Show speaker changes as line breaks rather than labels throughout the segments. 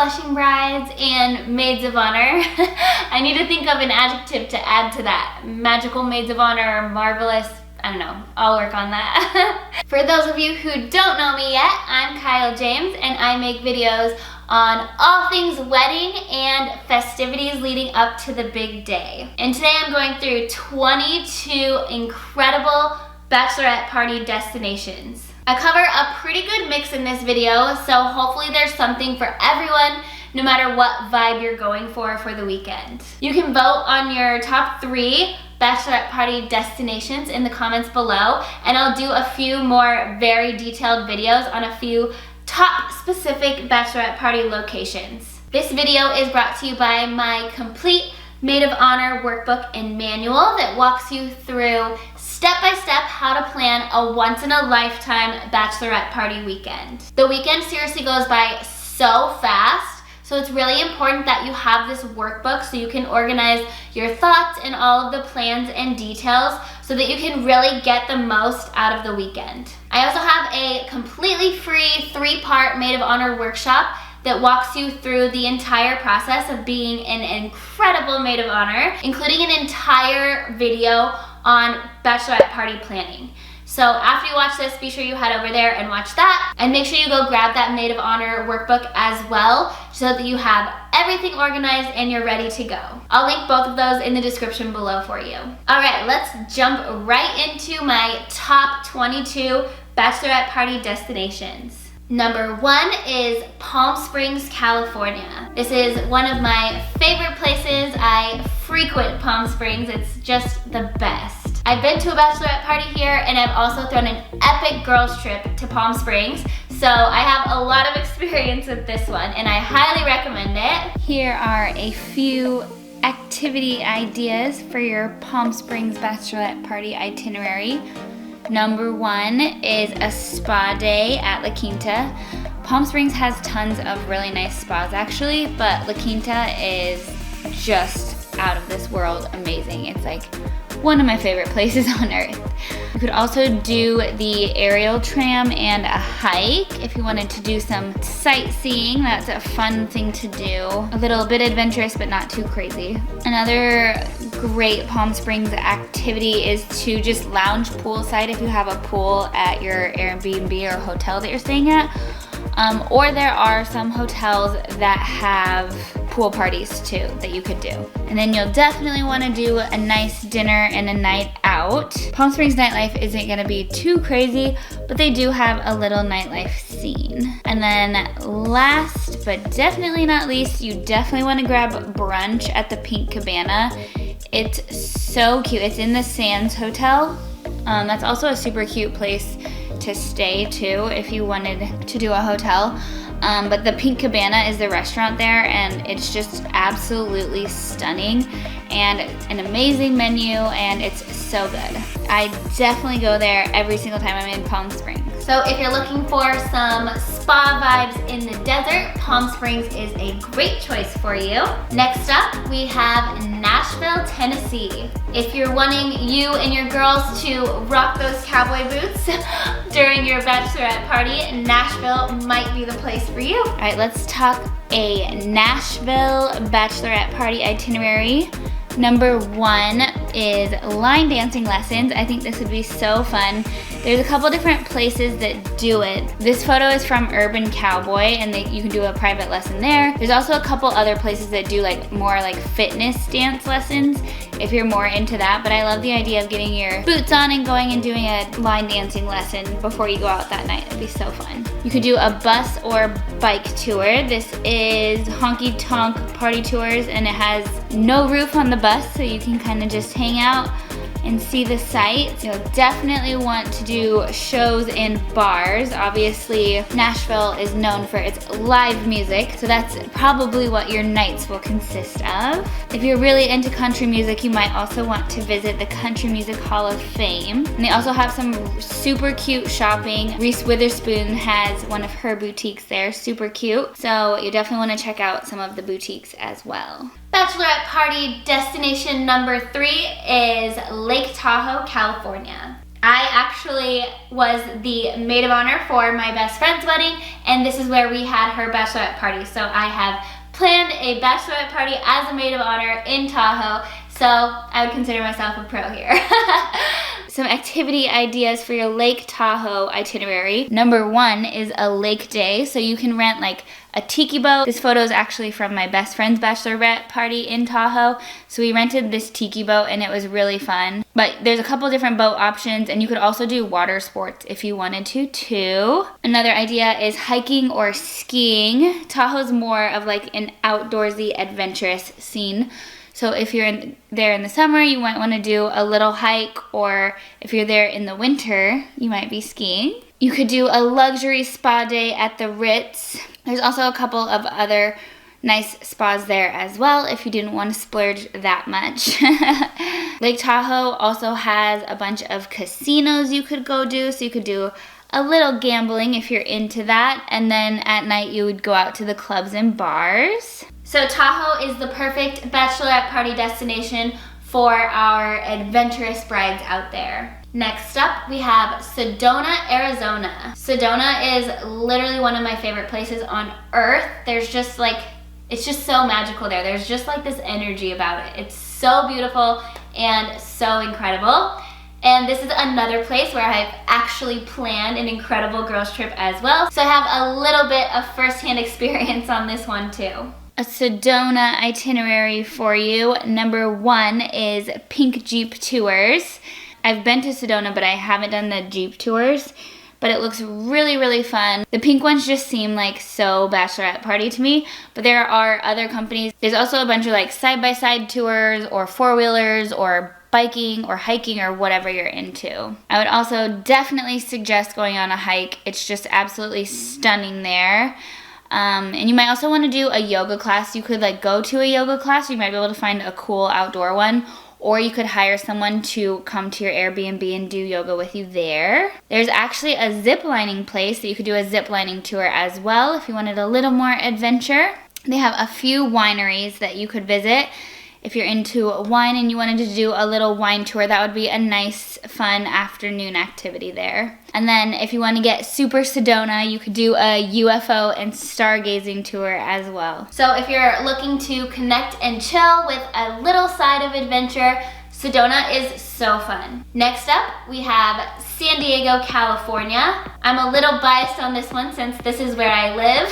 blushing brides and maids of honor. I need to think of an adjective to add to that. Magical maids of honor, marvelous, I don't know, I'll work on that. For those of you who don't know me yet, I'm Kyle James and I make videos on all things wedding and festivities leading up to the big day. And today I'm going through 22 incredible bachelorette party destinations. I cover a pretty good mix in this video, so hopefully there's something for everyone, no matter what vibe you're going for the weekend. You can vote on your top 3 bachelorette party destinations in the comments below, and I'll do a few more very detailed videos on a few top specific bachelorette party locations. This video is brought to you by my Complete Maid of Honor Workbook and Manual that walks you through step-by-step how to plan a once-in-a-lifetime bachelorette party weekend. The weekend seriously goes by so fast, so it's really important that you have this workbook so you can organize your thoughts and all of the plans and details so that you can really get the most out of the weekend. I also have a completely free 3-part Maid of Honor workshop that walks you through the entire process of being an incredible Maid of Honor, including an entire video on bachelorette party planning. So after you watch this, be sure you head over there and watch that, and make sure you go grab that Maid of Honor workbook as well so that you have everything organized and you're ready to go. I'll link both of those in the description below for you. All right, let's jump right into my top 22 bachelorette party destinations. Number 1 is Palm Springs, California. This is one of my favorite places. I frequent Palm Springs. It's just the best. I've been to a bachelorette party here, and I've also thrown an epic girls trip to Palm Springs. So I have a lot of experience with this one, and I highly recommend it. Here are a few activity ideas for your Palm Springs bachelorette party itinerary. Number 1 is a spa day at La Quinta. Palm Springs has tons of really nice spas actually, but La Quinta is just out of this world amazing. It's like one of my favorite places on earth. You could also do the aerial tram and a hike if you wanted to do some sightseeing. That's a fun thing to do. A little bit adventurous, but not too crazy. Another great Palm Springs activity is to just lounge poolside if you have a pool at your Airbnb or hotel that you're staying at. Or there are some hotels that have pool parties too that you could do. And then you'll definitely want to do a nice dinner and a night out. Palm Springs nightlife isn't going to be too crazy, but they do have a little nightlife scene. And then last but definitely not least, you definitely want to grab brunch at the Pink Cabana. It's so cute. It's in the Sands Hotel. That's also a super cute place to stay too if you wanted to do a hotel. But the Pink Cabana is the restaurant there, and it's just absolutely stunning and an amazing menu, and it's so good. I definitely go there every single time I'm in Palm Springs. So if you're looking for some spa vibes in the desert, Palm Springs is a great choice for you. Next up, we have Nashville, Tennessee. If you're wanting you and your girls to rock those cowboy boots during your bachelorette party, Nashville might be the place for you. All right, let's talk a Nashville bachelorette party itinerary. Number 1 is line dancing lessons. I think this would be so fun. There's a couple different places that do it. This photo is from Urban Cowboy, and you can do a private lesson there. There's also a couple other places that do more fitness dance lessons if you're more into that, but I love the idea of getting your boots on and going and doing a line dancing lesson before you go out that night. It'd be so fun. You could do a bus or bike tour. This is Honky Tonk Party Tours, and it has no roof on the bus, so you can kind of just hang out and see the sights. You'll definitely want to do shows in bars. Obviously, Nashville is known for its live music, so that's probably what your nights will consist of. If you're really into country music, you might also want to visit the Country Music Hall of Fame. And they also have some super cute shopping. Reese Witherspoon has one of her boutiques there, super cute. So you definitely want to check out some of the boutiques as well. Bachelorette party destination number 3 is Lake Tahoe, California. I actually was the maid of honor for my best friend's wedding, and this is where we had her bachelorette party. So I have planned a bachelorette party as a maid of honor in Tahoe, so I would consider myself a pro here. Some activity ideas for your Lake Tahoe itinerary. Number 1 is a lake day, so you can rent like a tiki boat. This photo is actually from my best friend's bachelorette party in Tahoe. So we rented this tiki boat and it was really fun. But there's a couple different boat options, and you could also do water sports if you wanted to too. Another idea is hiking or skiing. Tahoe's more of like an outdoorsy, adventurous scene. So if you're there in the summer, you might want to do a little hike, or if you're there in the winter, you might be skiing. You could do a luxury spa day at the Ritz. There's also a couple of other nice spas there as well if you didn't want to splurge that much. Lake Tahoe also has a bunch of casinos you could go do, so you could do a little gambling if you're into that, and then at night you would go out to the clubs and bars. So Tahoe is the perfect bachelorette party destination for our adventurous brides out there. Next up, we have Sedona, Arizona. Sedona is literally one of my favorite places on earth. There's just like, it's just so magical there. There's just like this energy about it. It's so beautiful and so incredible. And this is another place where I've actually planned an incredible girls trip as well. So I have a little bit of firsthand experience on this one too. A Sedona itinerary for you. Number 1 is Pink Jeep Tours. I've been to Sedona, but I haven't done the Jeep tours, but it looks really, really fun. The pink ones just seem like so bachelorette party to me, but there are other companies. There's also a bunch of like side-by-side tours or four-wheelers or biking or hiking or whatever you're into. I would also definitely suggest going on a hike. It's just absolutely stunning there. And you might also want to do a yoga class. You could like go to a yoga class. You might be able to find a cool outdoor one, or you could hire someone to come to your Airbnb and do yoga with you there. There's actually a zip lining place that you could do a zip lining tour as well if you wanted a little more adventure. They have a few wineries that you could visit. If you're into wine and you wanted to do a little wine tour, that would be a nice, fun afternoon activity there. And then if you want to get super Sedona, you could do a UFO and stargazing tour as well. So if you're looking to connect and chill with a little side of adventure, Sedona is so fun. Next up, we have San Diego, California. I'm a little biased on this one since this is where I live,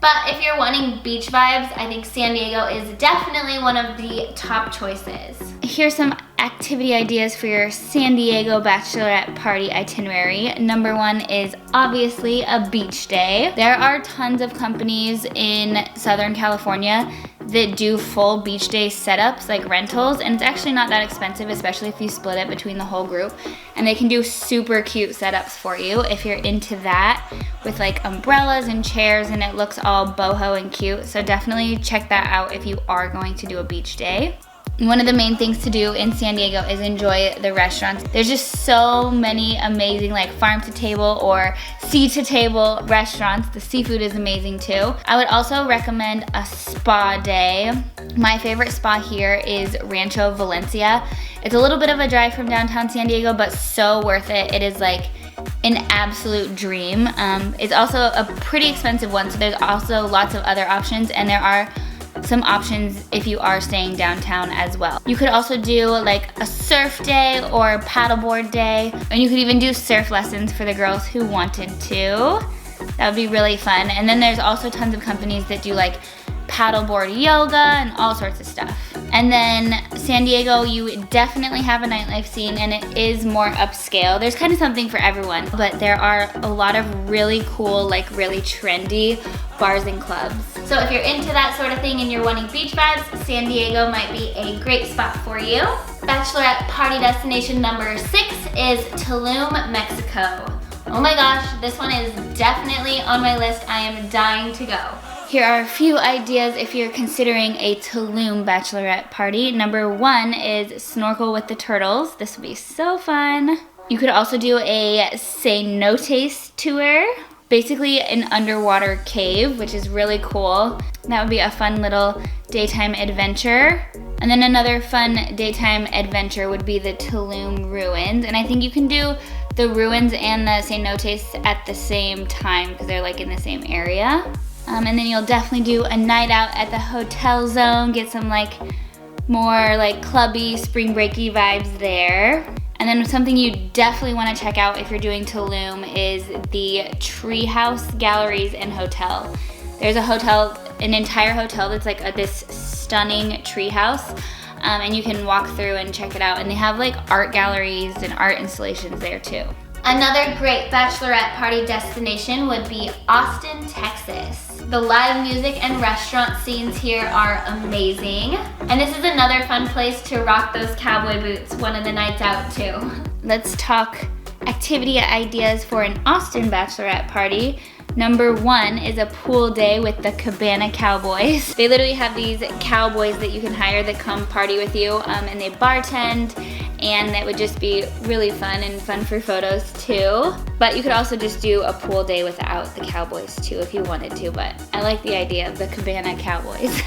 but if you're wanting beach vibes, I think San Diego is definitely one of the top choices. Here's some activity ideas for your San Diego bachelorette party itinerary. Number 1 is obviously a beach day. There are tons of companies in Southern California that do full beach day setups, like rentals, and it's actually not that expensive, especially if you split it between the whole group. And they can do super cute setups for you if you're into that, with like umbrellas and chairs, and it looks all boho and cute. So definitely check that out if you are going to do a beach day. One of the main things to do in San Diego is enjoy the restaurants. There's just so many amazing like farm to table or sea to table restaurants. The seafood is amazing too. I would also recommend a spa day. My favorite spa here is Rancho Valencia. It's a little bit of a drive from downtown San Diego, but so worth it. It is like an absolute dream. It's also a pretty expensive one, so there's also lots of other options, and there are some options if you are staying downtown as well. You could also do like a surf day or paddleboard day, and you could even do surf lessons for the girls who wanted to. That would be really fun. And then there's also tons of companies that do like paddleboard yoga and all sorts of stuff. And then San Diego, you definitely have a nightlife scene, and it is more upscale. There's kind of something for everyone, but there are a lot of really cool, like really trendy bars and clubs. So if you're into that sort of thing and you're wanting beach vibes, San Diego might be a great spot for you. Bachelorette party destination number 6 is Tulum, Mexico. Oh my gosh, this one is definitely on my list. I am dying to go. Here are a few ideas if you're considering a Tulum bachelorette party. Number 1 is snorkel with the turtles. This would be so fun. You could also do a cenotes tour. basically an underwater cave, which is really cool. That would be a fun little daytime adventure. And then another fun daytime adventure would be the Tulum ruins. And I think you can do the ruins and the cenotes at the same time because they're like in the same area. And then you'll definitely do a night out at the hotel zone, get some like more like clubby, spring breaky vibes there. And then something you definitely want to check out if you're doing Tulum is the Treehouse Galleries and Hotel. There's a hotel, an entire hotel that's like this stunning treehouse, and you can walk through and check it out. And they have like art galleries and art installations there too. Another great bachelorette party destination would be Austin, Texas. The live music and restaurant scenes here are amazing. And this is another fun place to rock those cowboy boots one of the nights out too. Let's talk activity ideas for an Austin bachelorette party. Number 1 is a pool day with the Cabana Cowboys. They literally have these cowboys that you can hire that come party with you, and they bartend, and that would just be really fun and fun for photos too. But you could also just do a pool day without the cowboys too if you wanted to, but I like the idea of the Cabana Cowboys.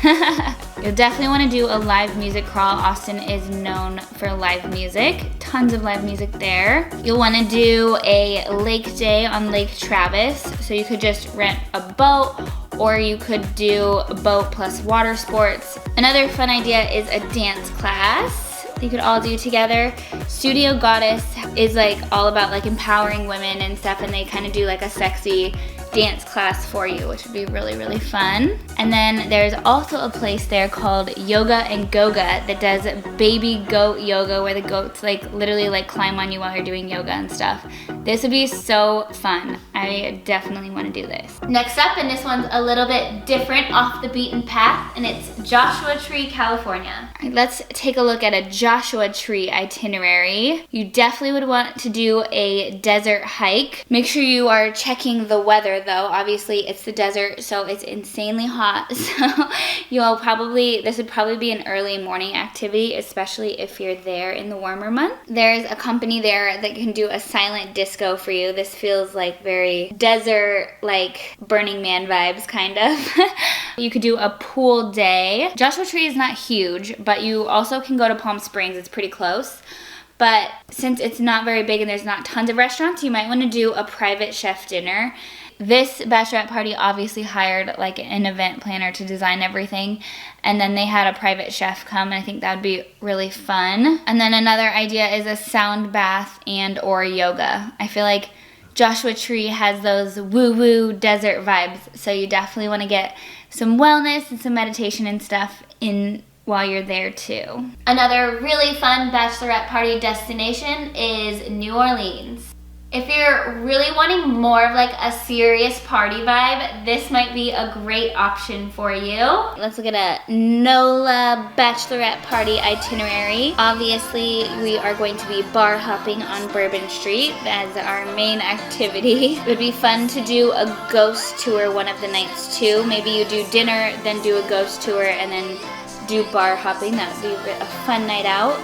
You'll definitely want to do a live music crawl. Austin is known for live music. Tons of live music there. You'll want to do a lake day on Lake Travis. So you could just rent a boat, or you could do a boat plus water sports. Another fun idea is a dance class you could all do together. Studio Goddess is like all about like empowering women and stuff, and they kind of do like a sexy dance class for you, which would be really, really fun. And then there's also a place there called Yoga and Goga that does baby goat yoga, where the goats like literally like climb on you while you're doing yoga and stuff. This would be so fun. I definitely want to do this. Next up, and this one's a little bit different, off the beaten path, and it's Joshua Tree, California. All right, let's take a look at a Joshua Tree itinerary. You definitely would want to do a desert hike. Make sure you are checking the weather though. Obviously it's the desert, so it's insanely hot. So this would probably be an early morning activity, especially if you're there in the warmer month. There's a company there that can do a silent disco for you. This feels like very desert, like Burning Man vibes kind of. You could do a pool day. Joshua Tree is not huge, but you also can go to Palm Springs. It's pretty close. But since it's not very big and there's not tons of restaurants, you might want to do a private chef dinner. This bachelorette party obviously hired like an event planner to design everything, and then they had a private chef come, and I think that would be really fun. And then another idea is a sound bath and or yoga. I feel like Joshua Tree has those woo-woo desert vibes, so you definitely want to get some wellness and some meditation and stuff in while you're there too. Another really fun bachelorette party destination is New Orleans. If you're really wanting more of like a serious party vibe, this might be a great option for you. Let's look at a NOLA bachelorette party itinerary. Obviously, we are going to be bar hopping on Bourbon Street as our main activity. It would be fun to do a ghost tour one of the nights too. Maybe you do dinner, then do a ghost tour, and then do bar hopping. That would be a fun night out.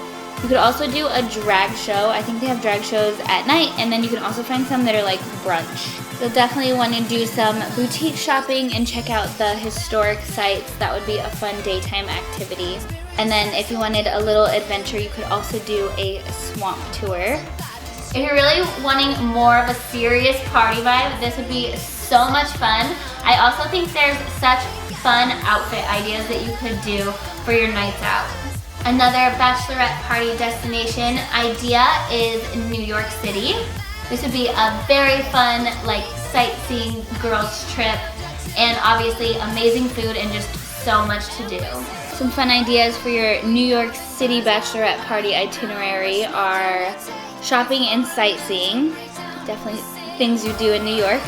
You could also do a drag show. I think they have drag shows at night, and then you can also find some that are like brunch. You'll definitely want to do some boutique shopping and check out the historic sites. That would be a fun daytime activity. And then if you wanted a little adventure, you could also do a swamp tour. If you're really wanting more of a serious party vibe, this would be so much fun. I also think there's such fun outfit ideas that you could do for your nights out. Another bachelorette party destination idea is New York City. This would be a very fun, like, sightseeing girls trip, and obviously amazing food and just so much to do. Some fun ideas for your New York City bachelorette party itinerary are shopping and sightseeing. Definitely things you do in New York.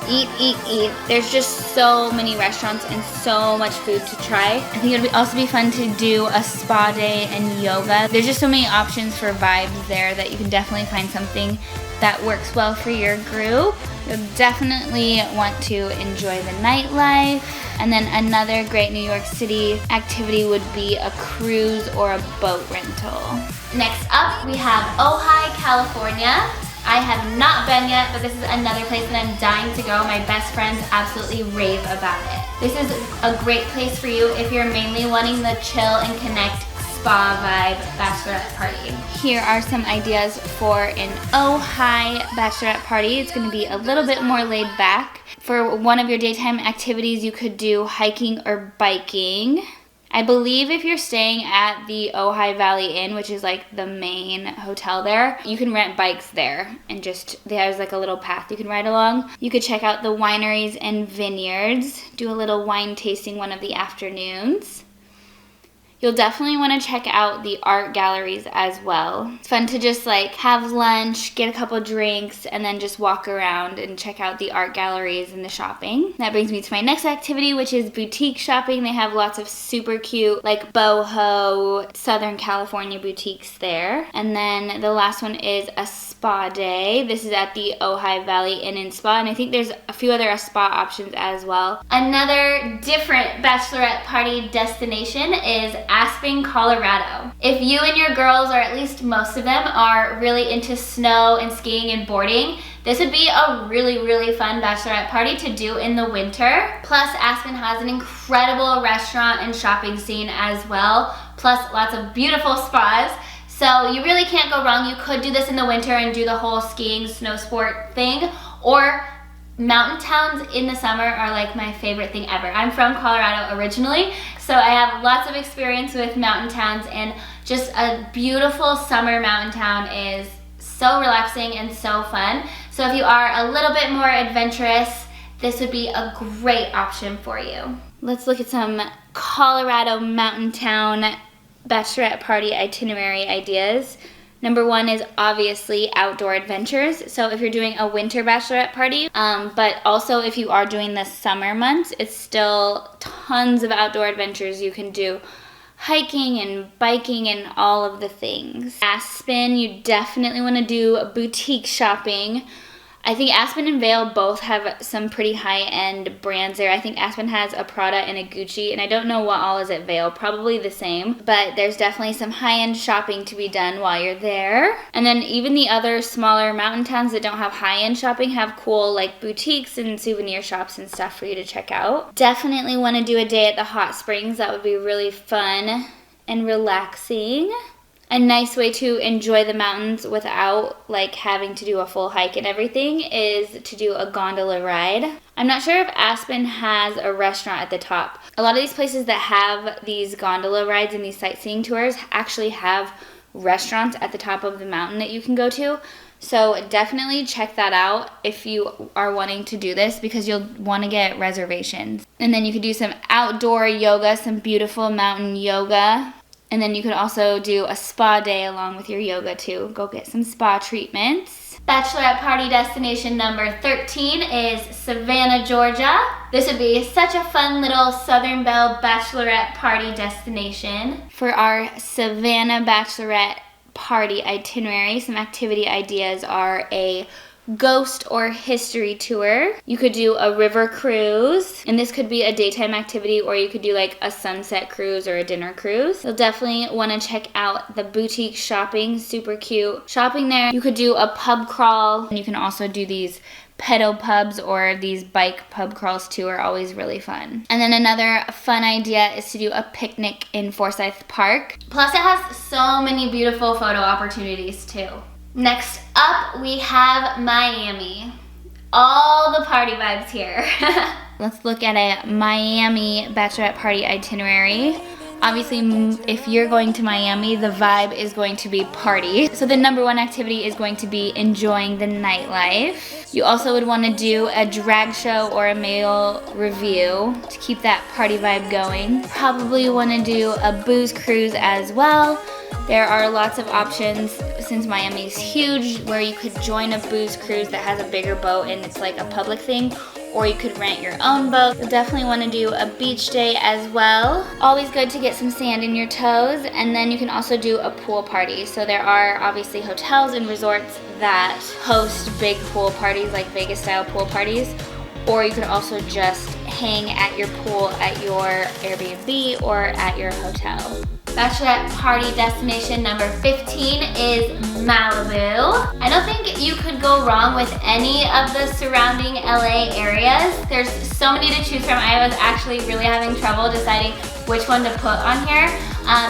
Eat, eat, eat. There's just so many restaurants and so much food to try. I think it would also be fun to do a spa day and yoga. There's just so many options for vibes there that you can definitely find something that works well for your group. You'll definitely want to enjoy the nightlife. And then another great New York City activity would be a cruise or a boat rental. Next up, we have Ojai, California. I have not been yet, but this is another place that I'm dying to go. My best friends absolutely rave about it. This is a great place for you if you're mainly wanting the chill and connect spa vibe bachelorette party. Here are some ideas for an Ojai bachelorette party. It's gonna be a little bit more laid back. For one of your daytime activities, you could do hiking or biking. I believe if you're staying at the Ojai Valley Inn, which is like the main hotel there, you can rent bikes there and there's like a little path you can ride along. You could check out the wineries and vineyards, do a little wine tasting one of the afternoons. You'll definitely want to check out the art galleries as well. It's fun to just like have lunch, get a couple drinks, and then just walk around and check out the art galleries and the shopping. That brings me to my next activity, which is boutique shopping. They have lots of super cute, like boho, Southern California boutiques there. And then the last one is a spa day. This is at the Ojai Valley Inn and Spa, and I think there's a few other spa options as well. Another different bachelorette party destination is Aspen, Colorado. If you and your girls, or at least most of them, are really into snow and skiing and boarding, this would be a really, really fun bachelorette party to do in the winter. Plus, Aspen has an incredible restaurant and shopping scene as well, plus lots of beautiful spas. So you really can't go wrong. You could do this in the winter and do the whole skiing, snow sport thing, or mountain towns in the summer are like my favorite thing ever. I'm from Colorado originally, so I have lots of experience with mountain towns, and just a beautiful summer mountain town is so relaxing and so fun. So if you are a little bit more adventurous, this would be a great option for you. Let's look at some Colorado mountain town bachelorette party itinerary ideas. Number one is obviously outdoor adventures. So if you're doing a winter bachelorette party, but also if you are doing the summer months, it's still tons of outdoor adventures you can do. Hiking and biking and all of the things. Aspen, you definitely want to do boutique shopping. I think Aspen and Vail both have some pretty high-end brands there. I think Aspen has a Prada and a Gucci, and I don't know what all is at Vail, probably the same, but there's definitely some high-end shopping to be done while you're there. And then even the other smaller mountain towns that don't have high-end shopping have cool like boutiques and souvenir shops and stuff for you to check out. Definitely want to do a day at the hot springs. That would be really fun and relaxing. A nice way to enjoy the mountains without like having to do a full hike and everything is to do a gondola ride. I'm not sure if Aspen has a restaurant at the top. A lot of these places that have these gondola rides and these sightseeing tours actually have restaurants at the top of the mountain that you can go to. So definitely check that out if you are wanting to do this, because you'll want to get reservations. And then you could do some outdoor yoga, some beautiful mountain yoga. And then you could also do a spa day along with your yoga too. Go get some spa treatments. Bachelorette party destination number 13 is Savannah, Georgia. This would be such a fun little Southern Belle bachelorette party destination. For our Savannah bachelorette party itinerary, some activity ideas are a ghost or history tour. You could do a river cruise, and this could be a daytime activity, or you could do like a sunset cruise or a dinner cruise. You'll definitely want to check out the boutique shopping, super cute shopping there. You could do a pub crawl, and you can also do these pedal pubs or these bike pub crawls too, are always really fun. And then another fun idea is to do a picnic in Forsyth Park. Plus it has so many beautiful photo opportunities too. Next up, we have Miami. All the party vibes here. Let's look at a Miami bachelorette party itinerary. Obviously, if you're going to Miami, the vibe is going to be party. So the number one activity is going to be enjoying the nightlife. You also would want to do a drag show or a male review to keep that party vibe going. Probably want to do a booze cruise as well. There are lots of options since Miami's huge where you could join a booze cruise that has a bigger boat and it's like a public thing, or you could rent your own boat. You'll definitely want to do a beach day as well. Always good to get some sand in your toes. And then you can also do a pool party. So there are obviously hotels and resorts that host big pool parties, like Vegas style pool parties, or you could also just hang at your pool at your Airbnb or at your hotel. Bachelorette party destination number 15 is Malibu. I don't think you could go wrong with any of the surrounding LA areas. There's so many to choose from. I was actually really having trouble deciding which one to put on here.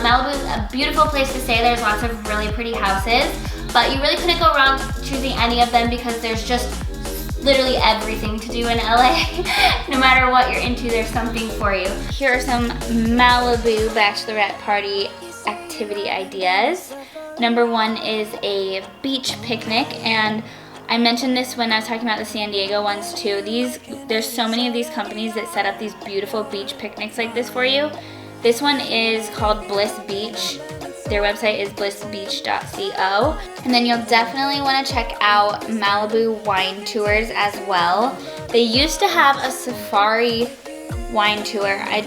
Malibu is a beautiful place to stay. There's lots of really pretty houses, but you really couldn't go wrong choosing any of them because there's just literally everything to do in LA. No matter what you're into, there's something for you. Here are some Malibu bachelorette party activity ideas. Number 1 is a beach picnic, and I mentioned this when I was talking about the San Diego ones too. There's so many of these companies that set up these beautiful beach picnics like this for you. This one is called Bliss Beach. Their website is blissbeach.co. And then you'll definitely want to check out Malibu wine tours as well. They used to have a safari wine tour. I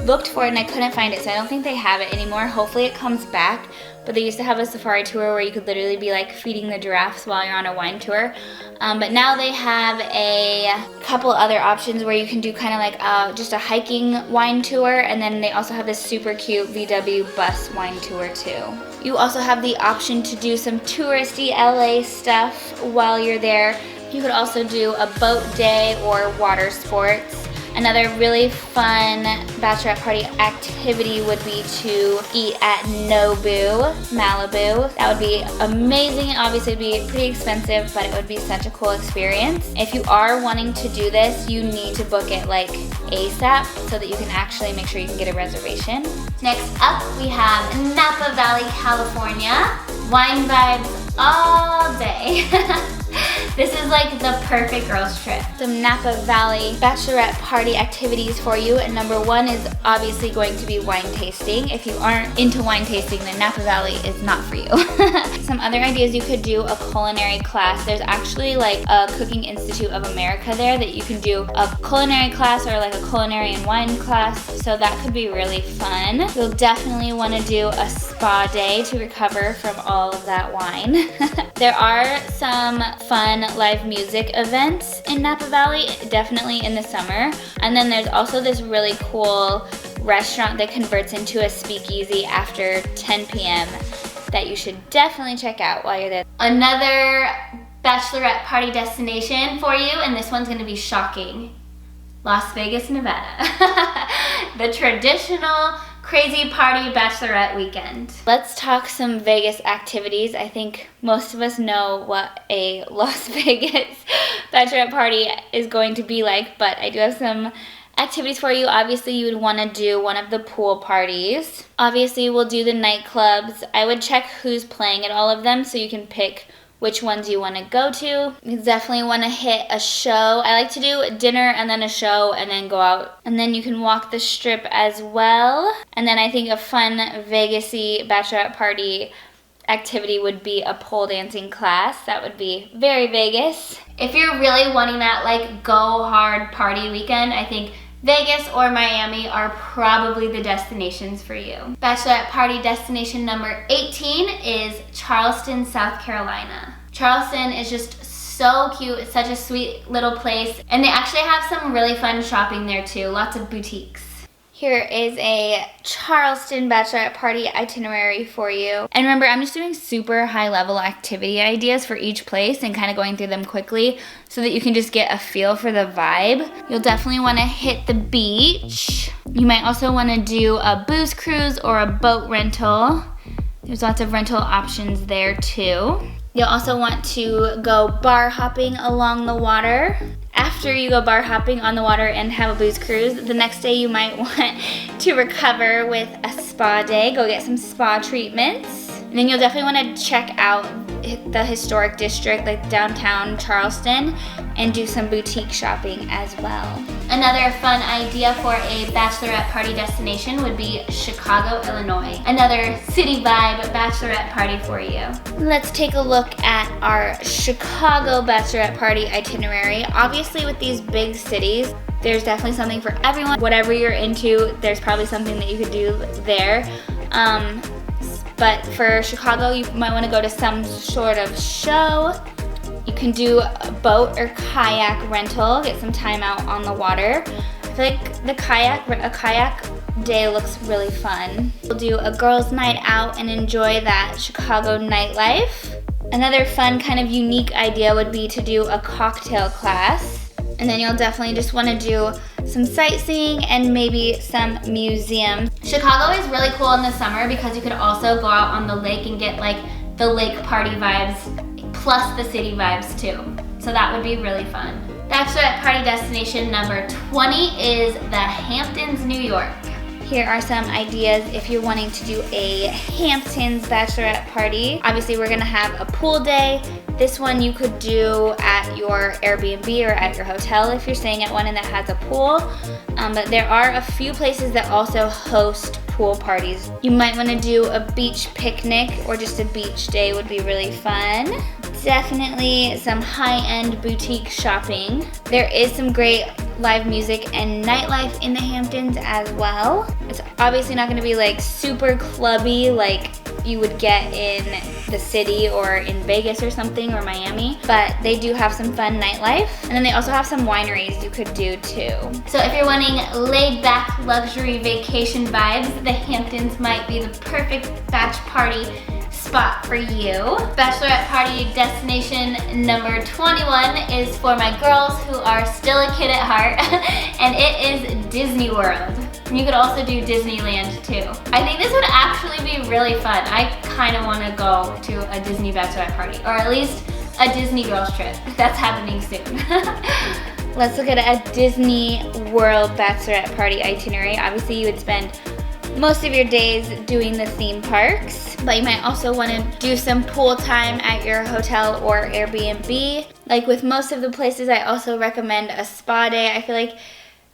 looked for it and I couldn't find it, so I don't think they have it anymore. Hopefully it comes back. But they used to have a safari tour where you could literally be like feeding the giraffes while you're on a wine tour. But now they have a couple other options where you can do kind of like just a hiking wine tour, and then they also have this super cute VW bus wine tour too. You also have the option to do some touristy LA stuff while you're there. You could also do a boat day or water sports. Another really fun bachelorette party activity would be to eat at Nobu, Malibu. That would be amazing. Obviously it'd be pretty expensive, but it would be such a cool experience. If you are wanting to do this, you need to book it like ASAP so that you can actually make sure you can get a reservation. Next up, we have Napa Valley, California. Wine vibes all day. This is like the perfect girls trip. Some Napa Valley bachelorette party activities for you. And number 1 is obviously going to be wine tasting. If you aren't into wine tasting, then Napa Valley is not for you. Some other ideas, you could do a culinary class. There's actually like a Cooking Institute of America there that you can do a culinary class or like a culinary and wine class. So that could be really fun. You'll definitely want to do a spa day to recover from all of that wine. There are some fun live music events in Napa Valley, definitely in the summer. And then there's also this really cool restaurant that converts into a speakeasy after 10 p.m. that you should definitely check out while you're there. Another bachelorette party destination for you, and this one's gonna be shocking. Las Vegas, Nevada. The traditional crazy party bachelorette weekend. Let's talk some Vegas activities. I think most of us know what a Las Vegas bachelorette party is going to be like, but I do have some activities for you. Obviously, you would want to do one of the pool parties. Obviously, we'll do the nightclubs. I would check who's playing at all of them so you can pick which ones you want to go to. You definitely want to hit a show. I like to do dinner and then a show and then go out. And then you can walk the strip as well. And then I think a fun Vegas-y bachelorette party activity would be a pole dancing class. That would be very Vegas. If you're really wanting that like go hard party weekend, I think Vegas or Miami are probably the destinations for you. Bachelorette party destination number 18 is Charleston, South Carolina. Charleston is just so cute. It's such a sweet little place. And they actually have some really fun shopping there too. Lots of boutiques. Here is a Charleston bachelorette party itinerary for you. And remember, I'm just doing super high level activity ideas for each place and kind of going through them quickly so that you can just get a feel for the vibe. You'll definitely want to hit the beach. You might also want to do a booze cruise or a boat rental. There's lots of rental options there too. You'll also want to go bar hopping along the water. After you go bar hopping on the water and have a booze cruise, the next day you might want to recover with a spa day. Go get some spa treatments. And then you'll definitely want to check out the historic district, like downtown Charleston, and do some boutique shopping as well. Another fun idea for a bachelorette party destination would be Chicago, Illinois. Another city vibe bachelorette party for you. Let's take a look at our Chicago bachelorette party itinerary. Obviously with these big cities, there's definitely something for everyone. Whatever you're into, there's probably something that you could do there. But for Chicago, you might want to go to some sort of show. You can do a boat or kayak rental, get some time out on the water. I feel like a kayak day looks really fun. We'll do a girls' night out and enjoy that Chicago nightlife. Another fun kind of unique idea would be to do a cocktail class. And then you'll definitely just want to do some sightseeing and maybe some museums. Chicago is really cool in the summer because you could also go out on the lake and get like the lake party vibes plus the city vibes too. So that would be really fun. Bachelorette party destination number 20 is the Hamptons, New York. Here are some ideas if you're wanting to do a Hamptons bachelorette party. Obviously, we're gonna have a pool day. This one you could do at your Airbnb or at your hotel if you're staying at one and that has a pool. But there are a few places that also host pool parties. You might wanna do a beach picnic or just a beach day would be really fun. Definitely some high-end boutique shopping. There is some great live music and nightlife in the Hamptons as well. It's obviously not gonna be like super clubby like you would get in the city or in Vegas or something or Miami, but they do have some fun nightlife. And then they also have some wineries you could do too. So if you're wanting laid back luxury vacation vibes, the Hamptons might be the perfect batch party spot for you. Bachelorette party destination number 21 is for my girls who are still a kid at heart, and it is Disney World. You could also do Disneyland too. I think this would actually be really fun. I kind of want to go to a Disney bachelorette party, or at least a Disney girls trip. That's happening soon. Let's look at a Disney World bachelorette party itinerary. Obviously you would spend most of your days doing the theme parks, but you might also want to do some pool time at your hotel or Airbnb. Like with most of the places, I also recommend a spa day. I feel like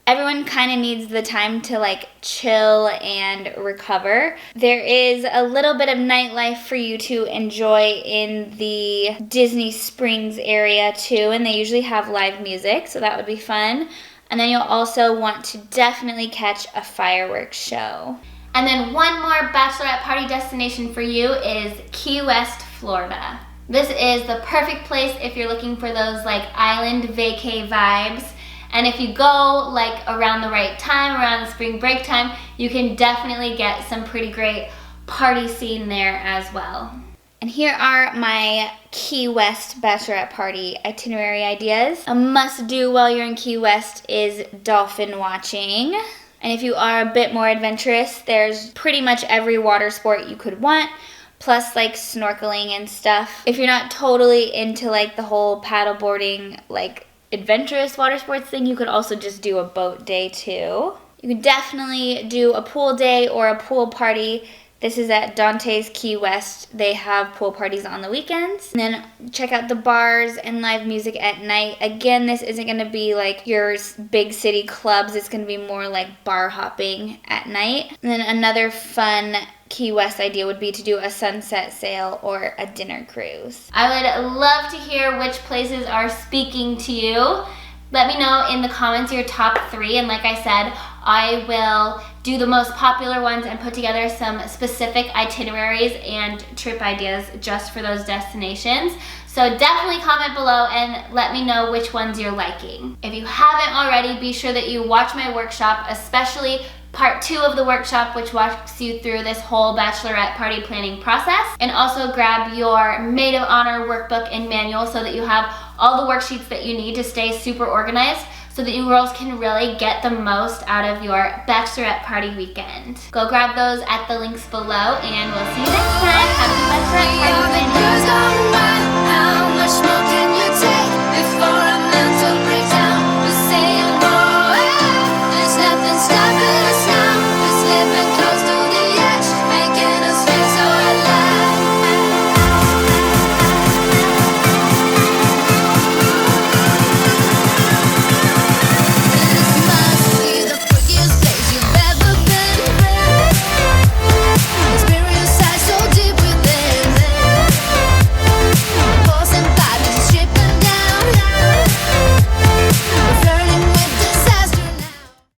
everyone kind of needs the time to like chill and recover. There is a little bit of nightlife for you to enjoy in the Disney Springs area too, and they usually have live music, so that would be fun. And then you'll also want to definitely catch a fireworks show. And then one more bachelorette party destination for you is Key West, Florida. This is the perfect place if you're looking for those like island vacay vibes. And if you go like around the right time, around the spring break time, you can definitely get some pretty great party scene there as well. And here are my Key West bachelorette party itinerary ideas. A must-do while you're in Key West is dolphin watching. And if you are a bit more adventurous, there's pretty much every water sport you could want, plus like snorkeling and stuff. If you're not totally into like the whole paddleboarding, like adventurous water sports thing, you could also just do a boat day too. You could definitely do a pool day or a pool party. This is at Dante's Key West. They have pool parties on the weekends. And then check out the bars and live music at night. Again, this isn't gonna be like your big city clubs. It's gonna be more like bar hopping at night. And then another fun Key West idea would be to do a sunset sail or a dinner cruise. I would love to hear which places are speaking to you. Let me know in the comments your top 3, and like I said, I will do the most popular ones and put together some specific itineraries and trip ideas just for those destinations. So definitely comment below and let me know which ones you're liking. If you haven't already, be sure that you watch my workshop, especially part 2 of the workshop, which walks you through this whole bachelorette party planning process. And also grab your Maid of Honor workbook and manual so that you have all the worksheets that you need to stay super organized, so that you girls can really get the most out of your bachelorette party weekend. Go grab those at the links below, and we'll see you next time. Happy bachelorette party planning.